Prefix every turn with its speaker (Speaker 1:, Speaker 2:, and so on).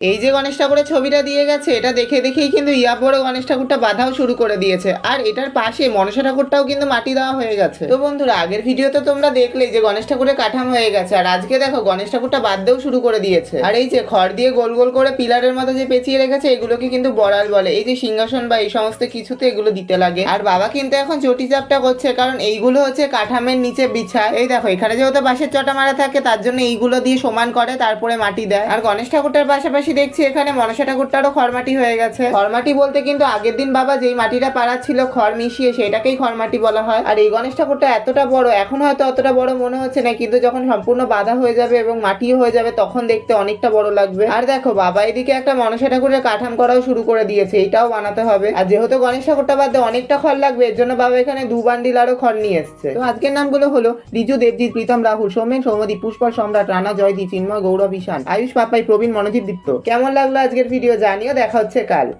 Speaker 1: এই যে গণেশ ঠাকুরের ছবিটা দিয়ে গেছে, এটা দেখে দেখেই কিন্তু ইয়াবড় গণেশ ঠাকুরটা বাঁধাও শুরু করে দিয়েছে। আর এটার পাশে মনসা ঠাকুরটাও কিন্তু মাটি দেওয়া হয়ে গেছে। তো বন্ধুরা, আগের ভিডিওতে তোমরা দেখলে যে গণেশ ঠাকুরের কাঠামো হয়ে গেছে, আর আজকে দেখো গণেশ ঠাকুরটা বাঁধতেও শুরু করে দিয়েছে। আর এই যে খড় দিয়ে গোল গোল করে পিলারের মতো যে পেঁচিয়ে রেখেছে, এগুলোকে কিন্তু বড়াল বলে। এই যে সিংহাসন বা এই সমস্ত কিছুতে এগুলো দিতে লাগে। আর বাবা কিন্তু এখন চটি চাপটা করছে, কারণ এইগুলো হচ্ছে কাঠামের নিচে বিছায়। এই দেখো, এখানে যেহেতু বাঁশের চটা মারা থাকে, তার জন্য এইগুলো দিয়ে সমান করে, তারপরে মাটি দেয়। আর গণেশ ঠাকুরটার পাশাপাশি দেখছি এখানে মনসা ঠাকুরটারও খড়মাটি হয়ে গেছে। খড়মাটি বলতে কিন্তু আগের দিন বাবা যেই মাটিটা পাড়াচ্ছিল খড় মিশিয়ে, সেটাকেই খড়মাটি বলা হয়। আর এই গণেশ ঠাকুরটা এতটা বড়, এখন হয়তো অতটা বড় মনে হচ্ছে না, কিন্তু যখন সম্পূর্ণ বাঁধা হয়ে যাবে এবং মাটিও হয়ে যাবে, তখন দেখতে অনেকটা বড় লাগবে। আর দেখো, বাবা এদিকে একটা মনসা ঠাকুরের কাঠাম করাও শুরু করে দিয়েছে, এটাও বানাতে হবে। আর যেহেতু গণেশ ঠাকুরটা বাদে অনেকটা খড় লাগবে, এর জন্য বাবা এখানে 2 বান্ডিল আরো খড় নিয়ে এসছে। তো আজকের নামগুলো হলো রিজু, দেবজিৎ, প্রীতম, রাহুল, সৌমেন, সৌমদীপ, পুষ্পল, সম্রাট, রানা, জয়দীপ, চিন্ময়, গৌরব, ঈশান, আয়ুষ, পাপাই, প্রবীণ, মনোজিৎ, দীপ্ত। কেমন লাগলো আজকের ভিডিও জানিও। দেখা হচ্ছে কাল।